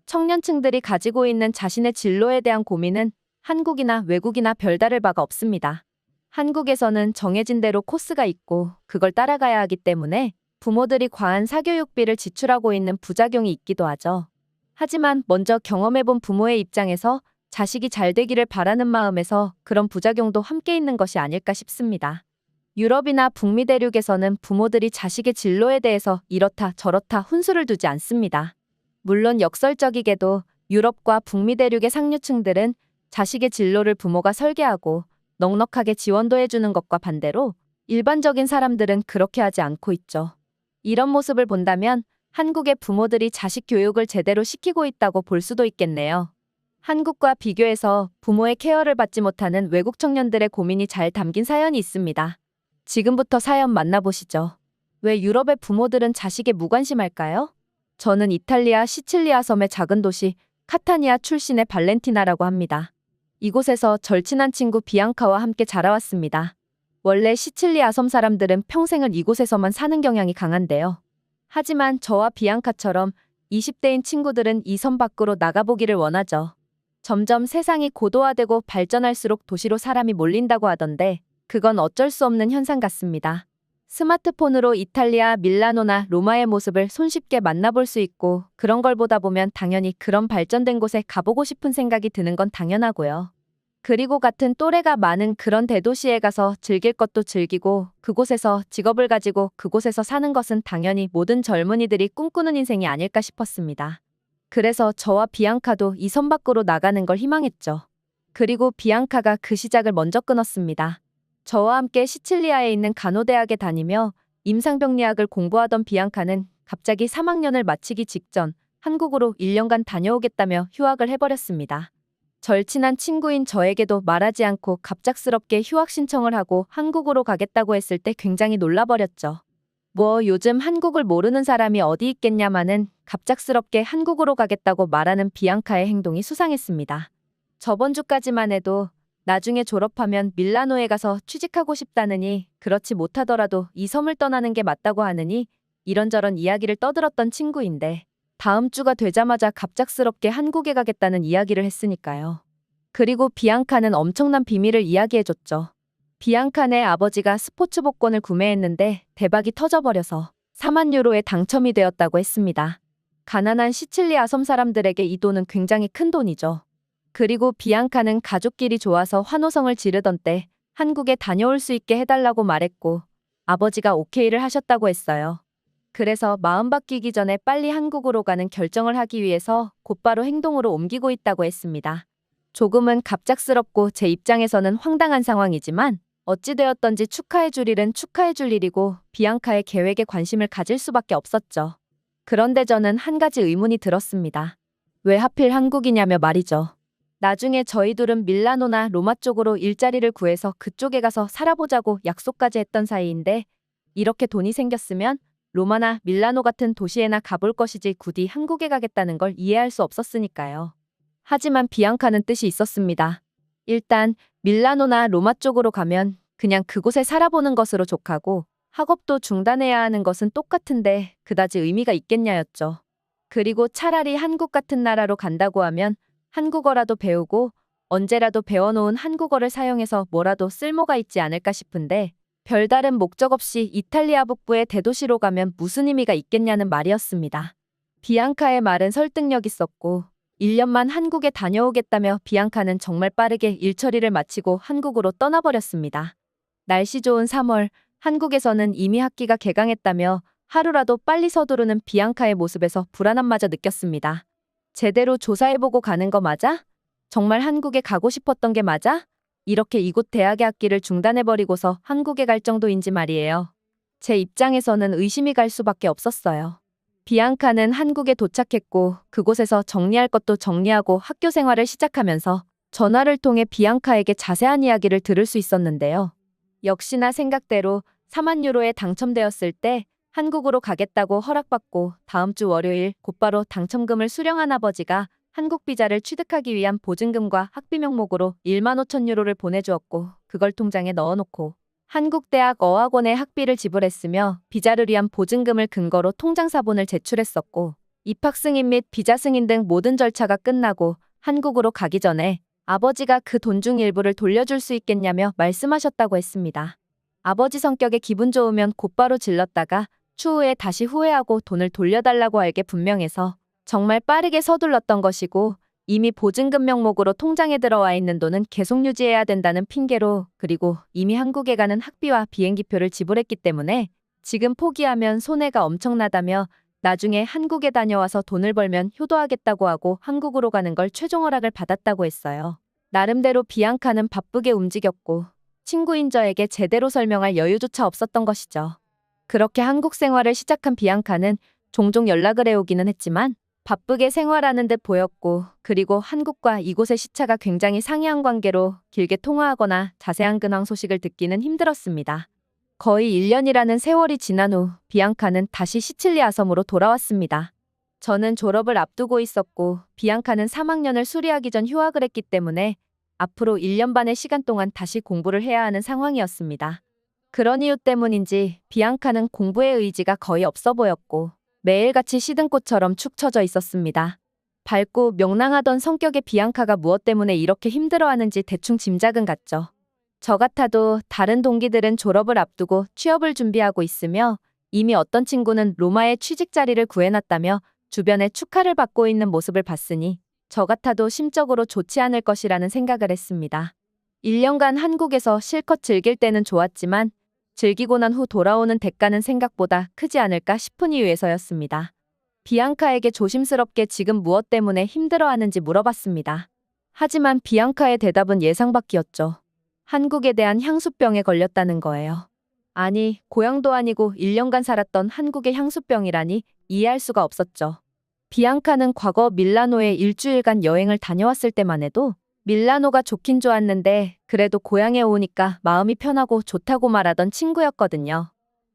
청년층들이 가지고 있는 자신의 진로에 대한 고민은 한국이나 외국이나 별다를 바가 없습니다. 한국에서는 정해진 대로 코스가 있고 그걸 따라가야 하기 때문에 부모들이 과한 사교육비를 지출하고 있는 부작용이 있기도 하죠. 하지만 먼저 경험해본 부모의 입장에서 자식이 잘 되기를 바라는 마음에서 그런 부작용도 함께 있는 것이 아닐까 싶습니다. 유럽이나 북미 대륙에서는 부모들이 자식의 진로에 대해서 이렇다 저렇다 훈수를 두지 않습니다. 물론 역설적이게도 유럽과 북미 대륙의 상류층들은 자식의 진로를 부모가 설계하고 넉넉하게 지원도 해주는 것과 반대로 일반적인 사람들은 그렇게 하지 않고 있죠. 이런 모습을 본다면 한국의 부모들이 자식 교육을 제대로 시키고 있다고 볼 수도 있겠네요. 한국과 비교해서 부모의 케어를 받지 못하는 외국 청년들의 고민이 잘 담긴 사연이 있습니다. 지금부터 사연 만나보시죠. 왜 유럽의 부모들은 자식에 무관심할까요? 저는 이탈리아 시칠리아 섬의 작은 도시 카타니아 출신의 발렌티나라고 합니다. 이곳에서 절친한 친구 비앙카와 함께 자라왔습니다. 원래 시칠리아 섬 사람들은 평생을 이곳에서만 사는 경향이 강한데요. 하지만 저와 비앙카처럼 20대인 친구들은 이 섬 밖으로 나가보기를 원하죠. 점점 세상이 고도화되고 발전할수록 도시로 사람이 몰린다고 하던데 그건 어쩔 수 없는 현상 같습니다. 스마트폰으로 이탈리아 밀라노나 로마의 모습을 손쉽게 만나볼 수 있고 그런 걸 보다 보면 당연히 그런 발전된 곳에 가보고 싶은 생각이 드는 건 당연하고요. 그리고 같은 또래가 많은 그런 대도시에 가서 즐길 것도 즐기고 그곳에서 직업을 가지고 그곳에서 사는 것은 당연히 모든 젊은이들이 꿈꾸는 인생이 아닐까 싶었습니다. 그래서 저와 비앙카도 이 섬 밖으로 나가는 걸 희망했죠. 그리고 비앙카가 그 시작을 먼저 끊었습니다. 저와 함께 시칠리아에 있는 간호대학에 다니며 임상병리학을 공부하던 비앙카는 갑자기 3학년을 마치기 직전 한국으로 1년간 다녀오겠다며 휴학을 해버렸습니다. 절친한 친구인 저에게도 말하지 않고 갑작스럽게 휴학 신청을 하고 한국으로 가겠다고 했을 때 굉장히 놀라버렸죠. 뭐 요즘 한국을 모르는 사람이 어디 있겠냐마는 갑작스럽게 한국으로 가겠다고 말하는 비앙카의 행동이 수상했습니다. 저번 주까지만 해도 나중에 졸업하면 밀라노에 가서 취직하고 싶다느니 그렇지 못하더라도 이 섬을 떠나는 게 맞다고 하느니 이런저런 이야기를 떠들었던 친구인데 다음 주가 되자마자 갑작스럽게 한국에 가겠다는 이야기를 했으니까요. 그리고 비앙카는 엄청난 비밀을 이야기해줬죠. 비앙카네 아버지가 스포츠 복권을 구매했는데 대박이 터져버려서 4만 유로에 당첨이 되었다고 했습니다. 가난한 시칠리아 섬 사람들에게 이 돈은 굉장히 큰 돈이죠. 그리고 비앙카는 가족끼리 좋아서 환호성을 지르던 때 한국에 다녀올 수 있게 해달라고 말했고 아버지가 오케이를 하셨다고 했어요. 그래서 마음 바뀌기 전에 빨리 한국으로 가는 결정을 하기 위해서 곧바로 행동으로 옮기고 있다고 했습니다. 조금은 갑작스럽고 제 입장에서는 황당한 상황이지만 어찌되었던지 축하해줄 일은 축하해줄 일이고 비앙카의 계획에 관심을 가질 수밖에 없었죠. 그런데 저는 한 가지 의문이 들었습니다. 왜 하필 한국이냐며 말이죠. 나중에 저희 둘은 밀라노나 로마 쪽으로 일자리를 구해서 그쪽에 가서 살아보자고 약속까지 했던 사이인데 이렇게 돈이 생겼으면 로마나 밀라노 같은 도시에나 가볼 것이지 굳이 한국에 가겠다는 걸 이해할 수 없었으니까요. 하지만 비앙카는 뜻이 있었습니다. 일단 밀라노나 로마 쪽으로 가면 그냥 그곳에 살아보는 것으로 족하고 학업도 중단해야 하는 것은 똑같은데 그다지 의미가 있겠냐였죠. 그리고 차라리 한국 같은 나라로 간다고 하면 한국어라도 배우고 언제라도 배워놓은 한국어를 사용해서 뭐라도 쓸모가 있지 않을까 싶은데 별다른 목적 없이 이탈리아 북부의 대도시로 가면 무슨 의미가 있겠냐는 말이었습니다. 비앙카의 말은 설득력 있었고 1년만 한국에 다녀오겠다며 비앙카는 정말 빠르게 일 처리를 마치고 한국으로 떠나버렸습니다. 날씨 좋은 3월, 한국에서는 이미 학기가 개강했다며 하루라도 빨리 서두르는 비앙카의 모습에서 불안함마저 느꼈습니다. 제대로 조사해보고 가는 거 맞아? 정말 한국에 가고 싶었던 게 맞아? 이렇게 이곳 대학의 학기를 중단해버리고서 한국에 갈 정도인지 말이에요. 제 입장에서는 의심이 갈 수밖에 없었어요. 비앙카는 한국에 도착했고 그곳에서 정리할 것도 정리하고 학교 생활을 시작하면서 전화를 통해 비앙카에게 자세한 이야기를 들을 수 있었는데요. 역시나 생각대로 4만 유로에 당첨되었을 때 한국으로 가겠다고 허락받고 다음 주 월요일 곧바로 당첨금을 수령한 아버지가 한국 비자를 취득하기 위한 보증금과 학비 명목으로 1만 5천 유로를 보내주었고 그걸 통장에 넣어놓고 한국대학 어학원에 학비를 지불했으며 비자를 위한 보증금을 근거로 통장 사본을 제출했었고 입학 승인 및 비자 승인 등 모든 절차가 끝나고 한국으로 가기 전에 아버지가 그 돈 중 일부를 돌려줄 수 있겠냐며 말씀하셨다고 했습니다. 아버지 성격에 기분 좋으면 곧바로 질렀다가 추후에 다시 후회하고 돈을 돌려달라고 알게 분명해서 정말 빠르게 서둘렀던 것이고, 이미 보증금 명목으로 통장에 들어와 있는 돈은 계속 유지해야 된다는 핑계로, 그리고 이미 한국에 가는 학비와 비행기표를 지불했기 때문에 지금 포기하면 손해가 엄청나다며 나중에 한국에 다녀와서 돈을 벌면 효도하겠다고 하고 한국으로 가는 걸 최종 허락을 받았다고 했어요. 나름대로 비앙카는 바쁘게 움직였고 친구인 저에게 제대로 설명할 여유조차 없었던 것이죠. 그렇게 한국 생활을 시작한 비앙카는 종종 연락을 해오기는 했지만 바쁘게 생활하는 듯 보였고, 그리고 한국과 이곳의 시차가 굉장히 상이한 관계로 길게 통화하거나 자세한 근황 소식을 듣기는 힘들었습니다. 거의 1년이라는 세월이 지난 후 비앙카는 다시 시칠리아 섬으로 돌아왔습니다. 저는 졸업을 앞두고 있었고 비앙카는 3학년을 수리하기 전 휴학을 했기 때문에 앞으로 1년 반의 시간 동안 다시 공부를 해야 하는 상황이었습니다. 그런 이유 때문인지 비앙카는 공부에 의지가 거의 없어 보였고 매일같이 시든꽃처럼 축 처져 있었습니다. 밝고 명랑하던 성격의 비앙카가 무엇 때문에 이렇게 힘들어하는지 대충 짐작은 갔죠. 저 같아도 다른 동기들은 졸업을 앞두고 취업을 준비하고 있으며 이미 어떤 친구는 로마에 취직 자리를 구해놨다며 주변에 축하를 받고 있는 모습을 봤으니 저 같아도 심적으로 좋지 않을 것이라는 생각을 했습니다. 1년간 한국에서 실컷 즐길 때는 좋았지만 즐기고 난 후 돌아오는 대가는 생각보다 크지 않을까 싶은 이유에서였습니다. 비앙카에게 조심스럽게 지금 무엇 때문에 힘들어하는지 물어봤습니다. 하지만 비앙카의 대답은 예상 밖이었죠. 한국에 대한 향수병에 걸렸다는 거예요. 아니, 고향도 아니고 1년간 살았던 한국의 향수병이라니 이해할 수가 없었죠. 비앙카는 과거 밀라노에 일주일간 여행을 다녀왔을 때만 해도 밀라노가 좋긴 좋았는데 그래도 고향에 오니까 마음이 편하고 좋다고 말하던 친구였거든요.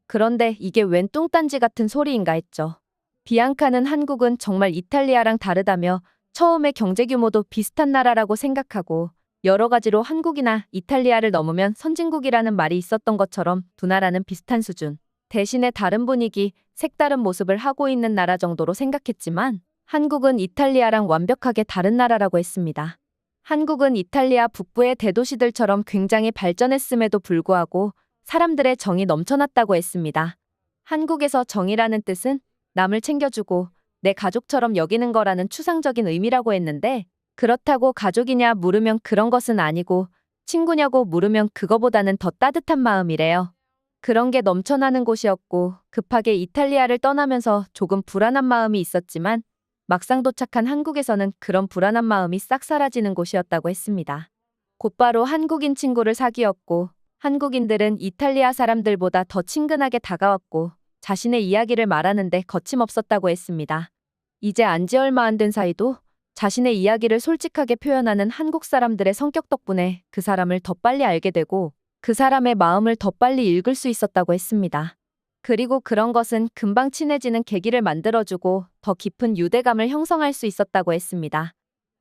그런데 이게 웬 뚱딴지 같은 소리인가 했죠. 비앙카는 한국은 정말 이탈리아랑 다르다며 처음에 경제 규모도 비슷한 나라라고 생각하고 여러 가지로 한국이나 이탈리아를 넘으면 선진국이라는 말이 있었던 것처럼 두 나라는 비슷한 수준, 대신에 다른 분위기, 색다른 모습을 하고 있는 나라 정도로 생각했지만 한국은 이탈리아랑 완벽하게 다른 나라라고 했습니다. 한국은 이탈리아 북부의 대도시들처럼 굉장히 발전했음에도 불구하고 사람들의 정이 넘쳐났다고 했습니다. 한국에서 정이라는 뜻은 남을 챙겨주고 내 가족처럼 여기는 거라는 추상적인 의미라고 했는데, 그렇다고 가족이냐 물으면 그런 것은 아니고 친구냐고 물으면 그거보다는 더 따뜻한 마음이래요. 그런 게 넘쳐나는 곳이었고 급하게 이탈리아를 떠나면서 조금 불안한 마음이 있었지만 막상 도착한 한국에서는 그런 불안한 마음이 싹 사라지는 곳이었다고 했습니다. 곧바로 한국인 친구를 사귀었고 한국인들은 이탈리아 사람들보다 더 친근하게 다가왔고 자신의 이야기를 말하는데 거침없었다고 했습니다. 이제 안지 얼마 안 된 사이도 자신의 이야기를 솔직하게 표현하는 한국 사람들의 성격 덕분에 그 사람을 더 빨리 알게 되고 그 사람의 마음을 더 빨리 읽을 수 있었다고 했습니다. 그리고 그런 것은 금방 친해지는 계기를 만들어주고 더 깊은 유대감을 형성할 수 있었다고 했습니다.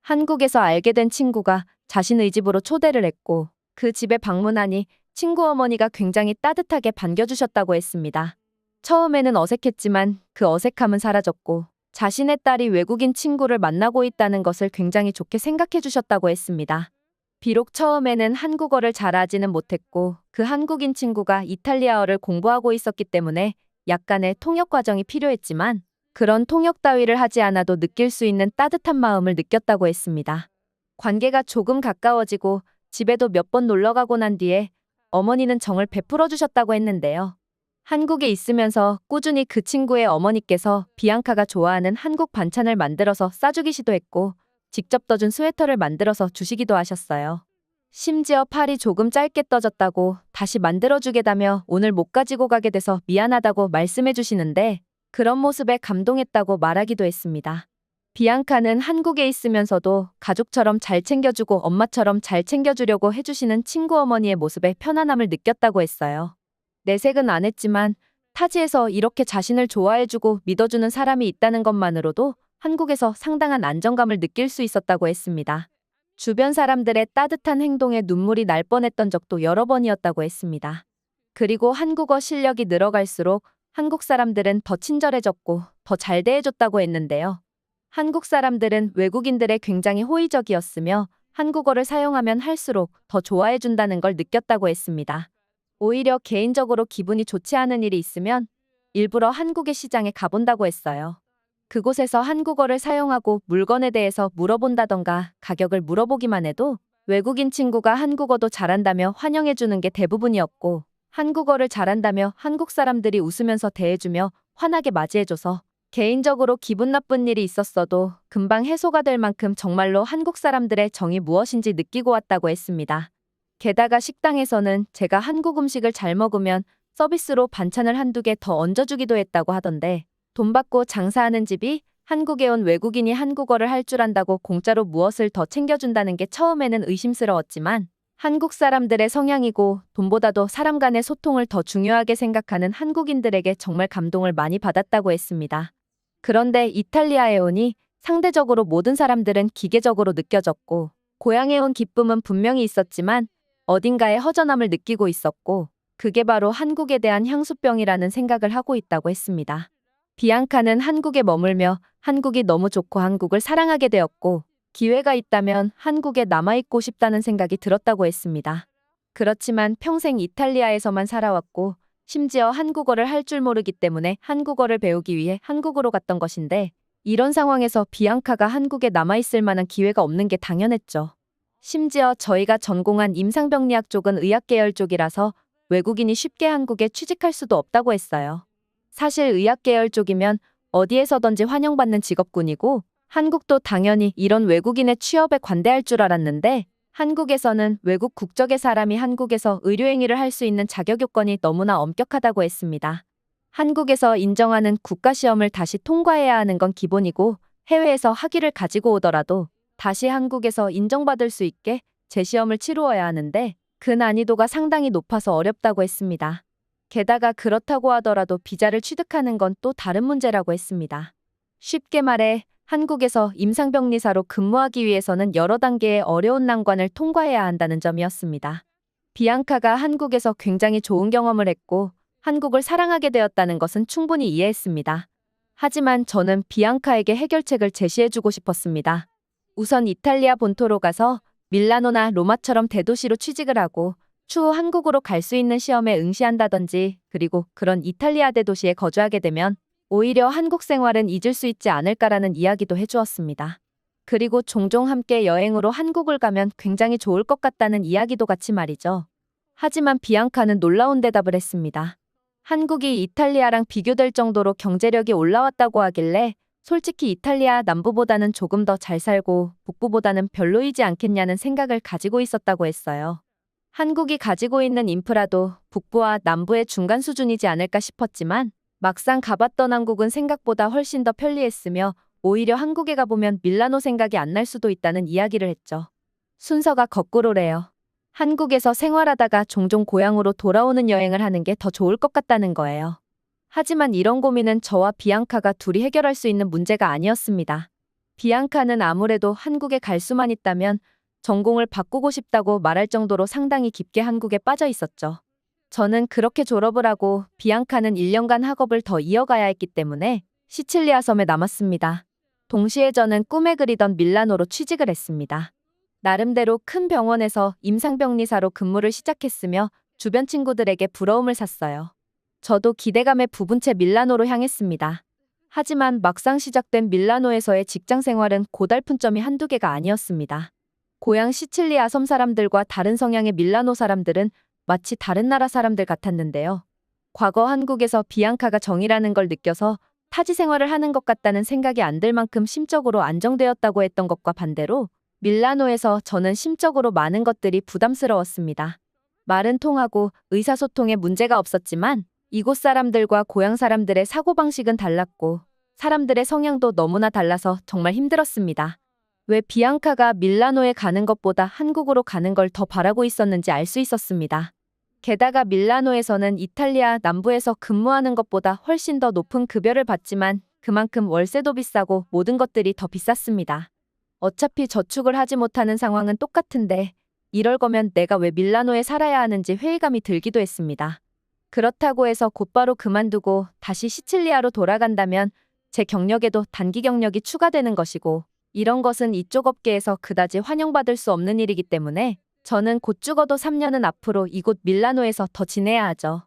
한국에서 알게 된 친구가 자신의 집으로 초대를 했고 그 집에 방문하니 친구 어머니가 굉장히 따뜻하게 반겨주셨다고 했습니다. 처음에는 어색했지만 그 어색함은 사라졌고 자신의 딸이 외국인 친구를 만나고 있다는 것을 굉장히 좋게 생각해 주셨다고 했습니다. 비록 처음에는 한국어를 잘하지는 못했고 그 한국인 친구가 이탈리아어를 공부하고 있었기 때문에 약간의 통역 과정이 필요했지만 그런 통역 따위를 하지 않아도 느낄 수 있는 따뜻한 마음을 느꼈다고 했습니다. 관계가 조금 가까워지고 집에도 몇 번 놀러가고 난 뒤에 어머니는 정을 베풀어 주셨다고 했는데요. 한국에 있으면서 꾸준히 그 친구의 어머니께서 비앙카가 좋아하는 한국 반찬을 만들어서 싸주기 시도했고 직접 떠준 스웨터를 만들어서 주시기도 하셨어요. 심지어 팔이 조금 짧게 떠졌다고 다시 만들어주겠다며 오늘 못 가지고 가게 돼서 미안하다고 말씀해 주시는데 그런 모습에 감동했다고 말하기도 했습니다. 비앙카는 한국에 있으면서도 가족처럼 잘 챙겨주고 엄마처럼 잘 챙겨주려고 해주시는 친구 어머니의 모습에 편안함을 느꼈다고 했어요. 내색은 안 했지만 타지에서 이렇게 자신을 좋아해주고 믿어주는 사람이 있다는 것만으로도 한국에서 상당한 안정감을 느낄 수 있었다고 했습니다. 주변 사람들의 따뜻한 행동에 눈물이 날 뻔했던 적도 여러 번이었다고 했습니다. 그리고 한국어 실력이 늘어갈수록 한국 사람들은 더 친절해졌고 더 잘 대해줬다고 했는데요. 한국 사람들은 외국인들에 굉장히 호의적이었으며 한국어를 사용하면 할수록 더 좋아해준다는 걸 느꼈다고 했습니다. 오히려 개인적으로 기분이 좋지 않은 일이 있으면 일부러 한국의 시장에 가본다고 했어요. 그곳에서 한국어를 사용하고 물건에 대해서 물어본다던가 가격을 물어보기만 해도 외국인 친구가 한국어도 잘한다며 환영해주는 게 대부분이었고, 한국어를 잘한다며 한국 사람들이 웃으면서 대해주며 환하게 맞이해줘서 개인적으로 기분 나쁜 일이 있었어도 금방 해소가 될 만큼 정말로 한국 사람들의 정이 무엇인지 느끼고 왔다고 했습니다. 게다가 식당에서는 제가 한국 음식을 잘 먹으면 서비스로 반찬을 한두 개 더 얹어주기도 했다고 하던데, 돈 받고 장사하는 집이 한국에 온 외국인이 한국어를 할 줄 안다고 공짜로 무엇을 더 챙겨준다는 게 처음에는 의심스러웠지만 한국 사람들의 성향이고 돈보다도 사람 간의 소통을 더 중요하게 생각하는 한국인들에게 정말 감동을 많이 받았다고 했습니다. 그런데 이탈리아에 오니 상대적으로 모든 사람들은 기계적으로 느껴졌고, 고향에 온 기쁨은 분명히 있었지만 어딘가에 허전함을 느끼고 있었고, 그게 바로 한국에 대한 향수병이라는 생각을 하고 있다고 했습니다. 비앙카는 한국에 머물며 한국이 너무 좋고 한국을 사랑하게 되었고, 기회가 있다면 한국에 남아있고 싶다는 생각이 들었다고 했습니다. 그렇지만 평생 이탈리아에서만 살아왔고 심지어 한국어를 할 줄 모르기 때문에 한국어를 배우기 위해 한국으로 갔던 것인데, 이런 상황에서 비앙카가 한국에 남아있을 만한 기회가 없는 게 당연했죠. 심지어 저희가 전공한 임상병리학 쪽은 의학 계열 쪽이라서 외국인이 쉽게 한국에 취직할 수도 없다고 했어요. 사실 의학 계열 쪽이면 어디에서든지 환영받는 직업군이고 한국도 당연히 이런 외국인의 취업에 관대할 줄 알았는데, 한국에서는 외국 국적의 사람이 한국에서 의료행위를 할 수 있는 자격 요건이 너무나 엄격하다고 했습니다. 한국에서 인정하는 국가시험을 다시 통과해야 하는 건 기본이고, 해외에서 학위를 가지고 오더라도 다시 한국에서 인정받을 수 있게 재시험을 치루어야 하는데 그 난이도가 상당히 높아서 어렵다고 했습니다. 게다가 그렇다고 하더라도 비자를 취득하는 건 또 다른 문제라고 했습니다. 쉽게 말해 한국에서 임상병리사로 근무하기 위해서는 여러 단계의 어려운 난관을 통과해야 한다는 점이었습니다. 비앙카가 한국에서 굉장히 좋은 경험을 했고 한국을 사랑하게 되었다는 것은 충분히 이해했습니다. 하지만 저는 비앙카에게 해결책을 제시해주고 싶었습니다. 우선 이탈리아 본토로 가서 밀라노나 로마처럼 대도시로 취직을 하고 추후 한국으로 갈 수 있는 시험에 응시한다든지, 그리고 그런 이탈리아 대도시에 거주하게 되면 오히려 한국 생활은 잊을 수 있지 않을까라는 이야기도 해주었습니다. 그리고 종종 함께 여행으로 한국을 가면 굉장히 좋을 것 같다는 이야기도 같이 말이죠. 하지만 비앙카는 놀라운 대답을 했습니다. 한국이 이탈리아랑 비교될 정도로 경제력이 올라왔다고 하길래 솔직히 이탈리아 남부보다는 조금 더 잘 살고 북부보다는 별로이지 않겠냐는 생각을 가지고 있었다고 했어요. 한국이 가지고 있는 인프라도 북부와 남부의 중간 수준이지 않을까 싶었지만 막상 가봤던 한국은 생각보다 훨씬 더 편리했으며 오히려 한국에 가보면 밀라노 생각이 안 날 수도 있다는 이야기를 했죠. 순서가 거꾸로래요. 한국에서 생활하다가 종종 고향으로 돌아오는 여행을 하는 게 더 좋을 것 같다는 거예요. 하지만 이런 고민은 저와 비앙카가 둘이 해결할 수 있는 문제가 아니었습니다. 비앙카는 아무래도 한국에 갈 수만 있다면 전공을 바꾸고 싶다고 말할 정도로 상당히 깊게 한국에 빠져 있었죠. 저는 그렇게 졸업을 하고 비앙카는 1년간 학업을 더 이어가야 했기 때문에 시칠리아 섬에 남았습니다. 동시에 저는 꿈에 그리던 밀라노로 취직을 했습니다. 나름대로 큰 병원에서 임상병리사로 근무를 시작했으며 주변 친구들에게 부러움을 샀어요. 저도 기대감에 부분 채 밀라노로 향했습니다. 하지만 막상 시작된 밀라노에서의 직장 생활은 고달픈 점이 한두 개가 아니었습니다. 고향 시칠리아 섬 사람들과 다른 성향의 밀라노 사람들은 마치 다른 나라 사람들 같았는데요. 과거 한국에서 비앙카가 정이라는 걸 느껴서 타지 생활을 하는 것 같다는 생각이 안 들 만큼 심적으로 안정되었다고 했던 것과 반대로 밀라노에서 저는 심적으로 많은 것들이 부담스러웠습니다. 말은 통하고 의사소통에 문제가 없었지만 이곳 사람들과 고향 사람들의 사고방식은 달랐고 사람들의 성향도 너무나 달라서 정말 힘들었습니다. 왜 비앙카가 밀라노에 가는 것보다 한국으로 가는 걸 더 바라고 있었는지 알 수 있었습니다. 게다가 밀라노에서는 이탈리아 남부에서 근무하는 것보다 훨씬 더 높은 급여를 받지만 그만큼 월세도 비싸고 모든 것들이 더 비쌌습니다. 어차피 저축을 하지 못하는 상황은 똑같은데 이럴 거면 내가 왜 밀라노에 살아야 하는지 회의감이 들기도 했습니다. 그렇다고 해서 곧바로 그만두고 다시 시칠리아로 돌아간다면 제 경력에도 단기 경력이 추가되는 것이고 이런 것은 이쪽 업계에서 그다지 환영받을 수 없는 일이기 때문에 저는 곧 죽어도 3년은 앞으로 이곳 밀라노에서 더 지내야 하죠.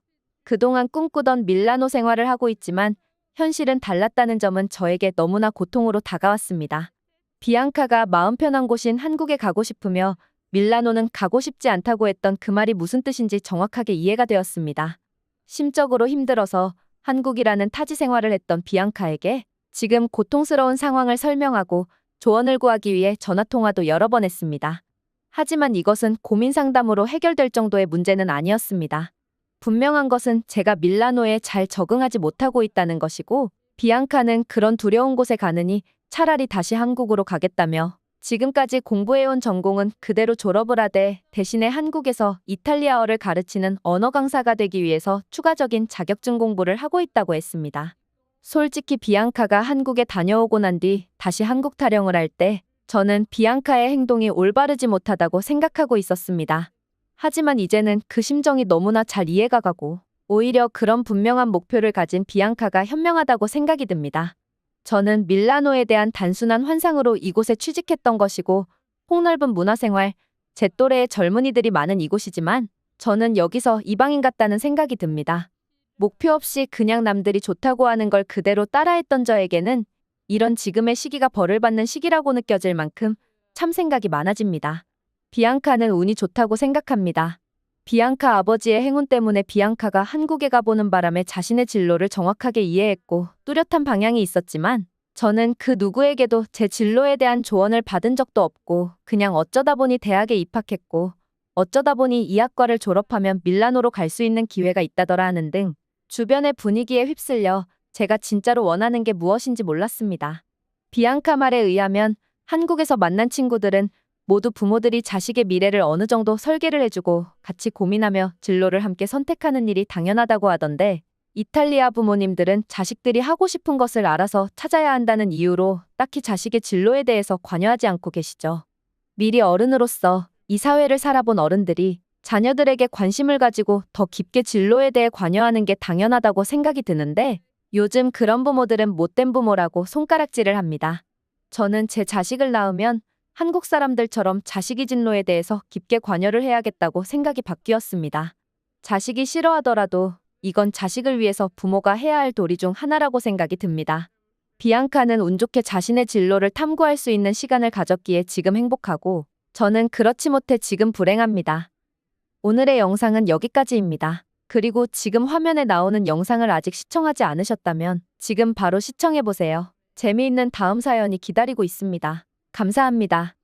그동안 꿈꾸던 밀라노 생활을 하고 있지만 현실은 달랐다는 점은 저에게 너무나 고통으로 다가왔습니다. 비앙카가 마음 편한 곳인 한국에 가고 싶으며 밀라노는 가고 싶지 않다고 했던 그 말이 무슨 뜻인지 정확하게 이해가 되었습니다. 심적으로 힘들어서 한국이라는 타지 생활을 했던 비앙카에게 지금 고통스러운 상황을 설명하고 조언을 구하기 위해 전화통화도 여러 번 했습니다. 하지만 이것은 고민 상담으로 해결될 정도의 문제는 아니었습니다. 분명한 것은 제가 밀라노에 잘 적응하지 못하고 있다는 것이고 비앙카는 그런 두려운 곳에 가느니 차라리 다시 한국으로 가겠다며 지금까지 공부해온 전공은 그대로 졸업을 하되 대신에 한국에서 이탈리아어를 가르치는 언어 강사가 되기 위해서 추가적인 자격증 공부를 하고 있다고 했습니다. 솔직히 비앙카가 한국에 다녀오고 난 뒤 다시 한국 타령을 할 때 저는 비앙카의 행동이 올바르지 못하다고 생각하고 있었습니다. 하지만 이제는 그 심정이 너무나 잘 이해가 가고 오히려 그런 분명한 목표를 가진 비앙카가 현명하다고 생각이 듭니다. 저는 밀라노에 대한 단순한 환상으로 이곳에 취직했던 것이고 폭넓은 문화생활, 제 또래의 젊은이들이 많은 이곳이지만 저는 여기서 이방인 같다는 생각이 듭니다. 목표 없이 그냥 남들이 좋다고 하는 걸 그대로 따라했던 저에게는 이런 지금의 시기가 벌을 받는 시기라고 느껴질 만큼 참 생각이 많아집니다. 비앙카는 운이 좋다고 생각합니다. 비앙카 아버지의 행운 때문에 비앙카가 한국에 가보는 바람에 자신의 진로를 정확하게 이해했고 뚜렷한 방향이 있었지만 저는 그 누구에게도 제 진로에 대한 조언을 받은 적도 없고 그냥 어쩌다 보니 대학에 입학했고 어쩌다 보니 이 학과를 졸업하면 밀라노로 갈 수 있는 기회가 있다더라 하는 등 주변의 분위기에 휩쓸려 제가 진짜로 원하는 게 무엇인지 몰랐습니다. 비앙카 말에 의하면 한국에서 만난 친구들은 모두 부모들이 자식의 미래를 어느 정도 설계를 해주고 같이 고민하며 진로를 함께 선택하는 일이 당연하다고 하던데 이탈리아 부모님들은 자식들이 하고 싶은 것을 알아서 찾아야 한다는 이유로 딱히 자식의 진로에 대해서 관여하지 않고 계시죠. 미리 어른으로서 이 사회를 살아본 어른들이 자녀들에게 관심을 가지고 더 깊게 진로에 대해 관여하는 게 당연하다고 생각이 드는데 요즘 그런 부모들은 못된 부모라고 손가락질을 합니다. 저는 제 자식을 낳으면 한국 사람들처럼 자식이 진로에 대해서 깊게 관여를 해야겠다고 생각이 바뀌었습니다. 자식이 싫어하더라도 이건 자식을 위해서 부모가 해야 할 도리 중 하나라고 생각이 듭니다. 비앙카는 운 좋게 자신의 진로를 탐구할 수 있는 시간을 가졌기에 지금 행복하고 저는 그렇지 못해 지금 불행합니다. 오늘의 영상은 여기까지입니다. 그리고 지금 화면에 나오는 영상을 아직 시청하지 않으셨다면 지금 바로 시청해보세요. 재미있는 다음 사연이 기다리고 있습니다. 감사합니다.